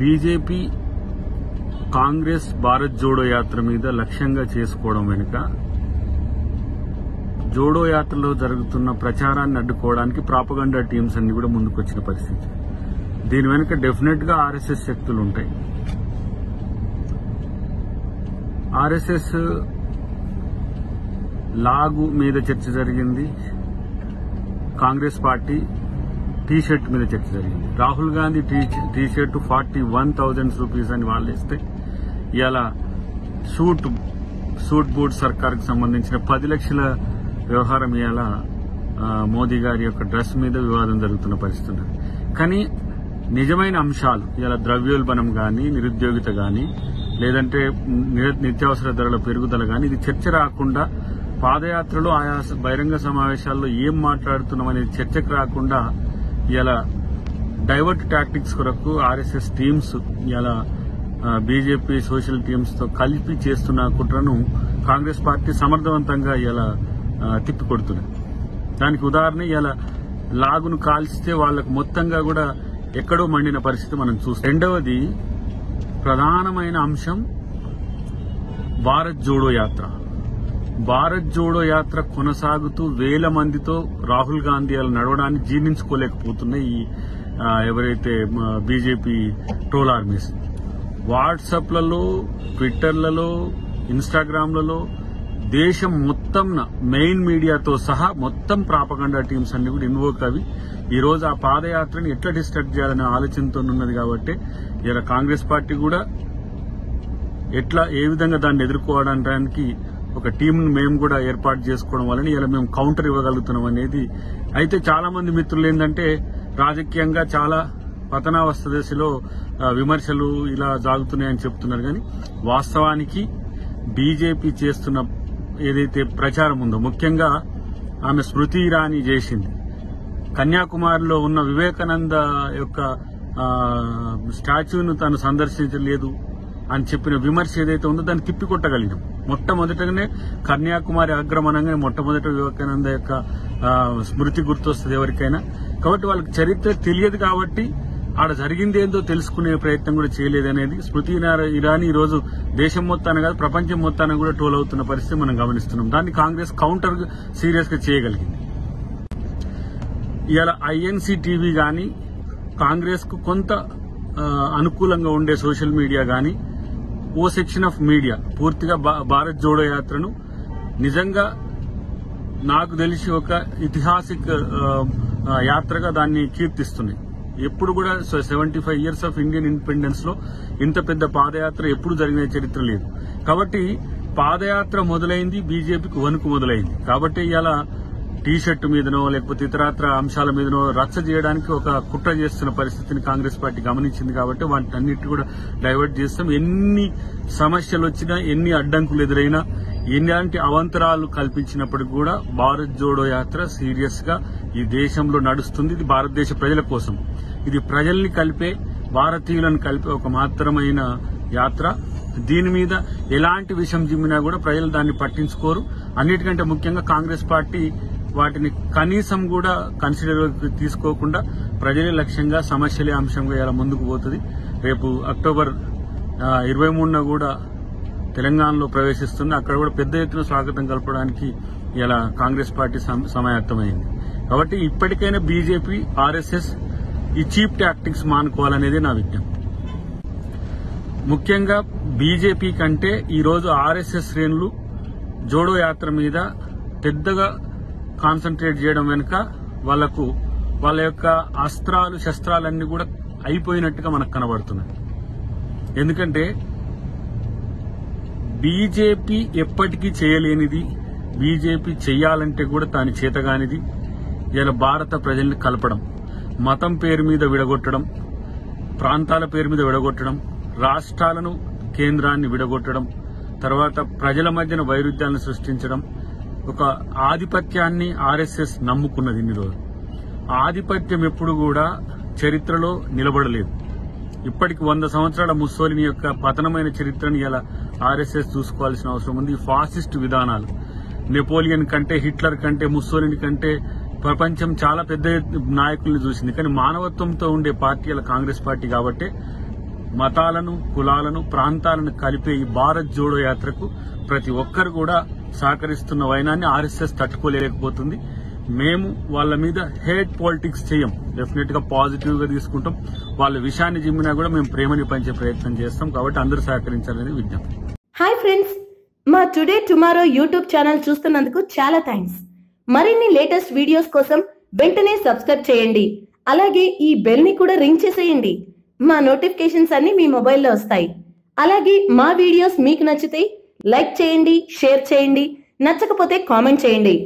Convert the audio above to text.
BJP Congress Bharat Jodo Yatra మీద లక్ష్యంగా చేసుకోవడం వెనుక జోడో యాత్రలో జరుగుతున్న ప్రచారాన్ని అడ్డుకోవడానికి ప్రాపగండా టీమ్స్ అన్ని కూడా ముందుకొచ్చిన పరిస్థితి. దీని వెనుక డెఫినెట్ గా ఆర్ఎస్ఎస్ శక్తులు ఉంటాయి. ఆర్ఎస్ఎస్ లాగు మీద చర్చ జరిగింది, కాంగ్రెస్ పార్టీ టీ షర్ట్ మీద చర్చ జరిగింది. Rahul Gandhi T shirt 41,000 rupees అని వాళ్ళు ఇస్తే ఇలా సూట్ బూట్ సర్కార్కి సంబంధించిన 10 లక్షల వ్యవహారం ఇవాళ మోదీ గారి యొక్క డ్రెస్ మీద వివాదం జరుగుతున్న పరిస్థితి ఉంది. కానీ నిజమైన అంశాలు ఇలా ద్రవ్యోల్బణం గాని, నిరుద్యోగిత గాని, లేదంటే నిత్యావసర ధరల పెరుగుదల గాని ఇది చర్చ రాకుండా, పాదయాత్రలో ఆయా బహిరంగ సమావేశాల్లో ఏం మాట్లాడుతున్నాం అనేది చర్చకు రాకుండా ఇలా డైవర్ట్ టాక్టిక్స్ కొరకు ఆర్ఎస్ఎస్ టీమ్స్ ఇలా బీజేపీ సోషల్ టీమ్స్ తో కలిపి చేస్తున్న కుట్రను కాంగ్రెస్ పార్టీ సమర్థవంతంగా ఇలా తిప్పికొడుతున్నది. దానికి ఉదాహరణ ఇలా లాగును కాల్చితే వాళ్లకు మొత్తంగా కూడా ఎక్కడో మండిన పరిస్థితి మనం చూస్తాం. రెండవది ప్రధానమైన అంశం భారత్ జోడో యాత్ర. భారత్ జోడో యాత్ర కొనసాగుతూ వేల మందితో రాహుల్ గాంధీ అలా నడవడాన్ని జీర్ణించుకోలేకపోతున్నాయి ఈ ఎవరైతే బీజేపీ ట్రోల్ ఆర్మీస్. వాట్సాప్లలో, ట్విట్టర్లలో, ఇన్స్టాగ్రామ్లలో దేశం మొత్తం మెయిన్ మీడియాతో సహా మొత్తం ప్రాపగండా టీమ్స్ అన్ని కూడా ఇన్వోక్ అవి ఈ రోజు ఆ పాదయాత్రని ఎట్లా డిస్ట్రాక్ట్ చేయాలనే ఆలోచనతో ఉన్నది. కాబట్టి ఇలా కాంగ్రెస్ పార్టీ కూడా ఏ విధంగా దాన్ని ఎదుర్కోవడానికి ఒక టీంను మేము కూడా ఏర్పాటు చేసుకోవడం వలన ఇలా మేము కౌంటర్ ఇవ్వగలుగుతున్నాం అనేది. అయితే చాలా మంది మిత్రులు ఏంటంటే రాజకీయంగా చాలా పతనావస్థ దశలో విమర్శలు ఇలా సాగుతున్నాయని చెప్తున్నారు. కానీ వాస్తవానికి బీజేపీ చేస్తున్న ఏదైతే ప్రచారం ఉందో, ముఖ్యంగా ఆమె స్మృతి ఇరానీ చేసింది, కన్యాకుమారిలో ఉన్న వివేకానంద యొక్క స్టాచ్యూను తాను సందర్శించలేదు అని చెప్పిన విమర్శ ఏదైతే ఉందో దాన్ని తిప్పికొట్టగలిగినాం. మొట్టమొదటగానే కన్యాకుమారి ఆగ్రమణంగానే మొట్టమొదట వివేకానంద యొక్క స్మృతి గుర్తొస్తుంది ఎవరికైనా. కాబట్టి వాళ్ళకి చరిత్ర తెలియదు కాబట్టి ఆడ జరిగింది ఏందో తెలుసుకునే ప్రయత్నం కూడా చేయలేదనేది స్మృతి ఇరానీ ఈ రోజు దేశం మొత్తాన్ని కాదు ప్రపంచం మొత్తాన్ని కూడా ట్రోల్ అవుతున్న పరిస్థితి మనం గమనిస్తున్నాం. దాన్ని కాంగ్రెస్ కౌంటర్ సీరియస్ గా చేయగలిగింది. ఇవాళ ఐఎన్సీ టీవీ గాని, కాంగ్రెస్ కు కొంత అనుకూలంగా ఉండే సోషల్ మీడియా గాని, ఓ సెక్షన్ ఆఫ్ మీడియా పూర్తిగా భారత్ జోడో యాత్రను నిజంగా నాకు తెలిసి ఒక ఐతిహాసిక యాత్రగా దాన్ని కీర్తిస్తున్నాయి. ఎప్పుడు కూడా 75 ఇయర్స్ ఆఫ్ ఇండియన్ ఇండిపెండెన్స్ లో ఇంత పెద్ద పాదయాత్ర ఎప్పుడు జరిగిన చరిత్ర లేదు. కాబట్టి పాదయాత్ర మొదలైంది, బీజేపీకి వణుకు మొదలైంది. కాబట్టి ఇలా టీ షర్ట్ మీదనో లేకపోతే ఇతరత్ర అంశాల మీదనో రచ్చ చేయడానికి ఒక కుట్ర చేస్తున్న పరిస్థితిని కాంగ్రెస్ పార్టీ గమనించింది. కాబట్టి వాటిన్నిటి కూడా డైవర్ట్ చేస్తాం. ఎన్ని సమస్యలు వచ్చినా, ఎన్ని అడ్డంకులు ఎదురైనా, ఎలాంటి అవంతరాలు కల్పించినప్పటికీ కూడా భారత్ జోడో యాత్ర సీరియస్ గా ఈ దేశంలో నడుస్తుంది. ఇది భారతదేశ ప్రజల కోసం, ఇది ప్రజల్ని కలిపే, భారతీయులను కలిపే ఒక మాత్రమైన యాత్ర. దీని మీద ఎలాంటి విషం జిమ్మినా కూడా ప్రజలు దాన్ని పట్టించుకోరు. అన్నిటికంటే ముఖ్యంగా కాంగ్రెస్ పార్టీ వాటిని కనీసం కూడా కన్సిడర్ తీసుకోకుండా ప్రజలే లక్ష్యంగా, సమస్యలే అంశంగా ఇలా ముందుకు పోతుంది. రేపు అక్టోబర్ 23న కూడా తెలంగాణలో ప్రవేశిస్తుంది. అక్కడ కూడా పెద్ద ఎత్తున స్వాగతం కలపడానికి ఇలా కాంగ్రెస్ పార్టీ సమాయత్తమైంది. కాబట్టి ఇప్పటికైనా బీజేపీ, ఆర్ఎస్ఎస్ ఈ చీప్ టాక్టిక్స్ మానుకోవాలనేది నా విజ్ఞప్తి. ముఖ్యంగా బీజేపీ కంటే ఈ రోజు ఆర్ఎస్ఎస్ శ్రేణులు జోడో యాత్ర మీద పెద్దగా కాన్సన్ట్రేట్ చేయడం వెనుక వాళ్ళ యొక్క అస్త్రాలు, శస్త్రాలన్నీ కూడా అయిపోయినట్టుగా మనకు కనబడుతున్నాయి. ఎందుకంటే బీజేపీ ఎప్పటికీ చేయలేనిది, బీజేపీ చెయ్యాలంటే కూడా తాను చేతగానిది ఇలా భారత ప్రజల్ని కలపడం, మతం పేరు మీద విడగొట్టడం, ప్రాంతాల పేరు మీద విడగొట్టడం, రాష్ట్రాలను, కేంద్రాన్ని విడగొట్టడం, తర్వాత ప్రజల మధ్యన వైరుధ్యాలను సృష్టించడం. ఒక ఆధిపత్యాన్ని ఆర్ఎస్ఎస్ నమ్ముకున్నది ఇన్ని రోజులు. ఆధిపత్యం ఎప్పుడు కూడా చరిత్రలో నిలబడలేదు. ఇప్పటికి 100 సంవత్సరాల ముస్సోలిని యొక్క పతనమైన చరిత్రను ఇలా ఆర్ఎస్ఎస్ చూసుకోవాల్సిన అవసరం ఉంది. ఫాసిస్ట్ విధానాలు, నెపోలియన్ కంటే, హిట్లర్ కంటే, ముస్సోలిని కంటే ప్రపంచం చాలా పెద్ద నాయకుల్ని చూసింది. కానీ మానవత్వంతో ఉండే పార్టీ ఇలా కాంగ్రెస్ పార్టీ కాబట్టి మతాలను, కులాలను, ప్రాంతాలను కలిపే ఈ భారత్ జోడో యాత్రకు ప్రతి ఒక్కరు కూడా సహకరిస్తున్న వైనాన్ని ఆర్ఎస్ఎస్ తట్టుకోలేకపోతుంది. మేము వాళ్ళ మీద హేట్ పాలిటిక్స్ చేయం, డెఫినెట్ గా పాజిటివ్ గా తీసుకుంటాం. వాళ్ళ విషయాన్ని జిమ్మినా కూడా మేము ప్రేమని పంచే ప్రయత్నం చేస్తాం. కాబట్టి అందరూ సహకరించాలని విజ్ఞప్తి. హాయ్ ఫ్రెండ్స్, మా టుడే టుమారో యూట్యూబ్ ఛానల్ చూస్తున్నందుకు చాలా థ్యాంక్స్. మరిన్ని లేటెస్ట్ వీడియోస్ కోసం వెంటనే సబ్స్క్రైబ్ చేయండి. అలాగే ఈ బెల్ ని కూడా రింగ్ చేసేయండి. మా నోటిఫికేషన్స్ అన్ని మీ మొబైల్లో వస్తాయి. అలాగే మా వీడియోస్ మీకు నచ్చితే లైక్ చేయండి, షేర్ చేయండి, నచ్చకపోతే కామెంట్ చేయండి.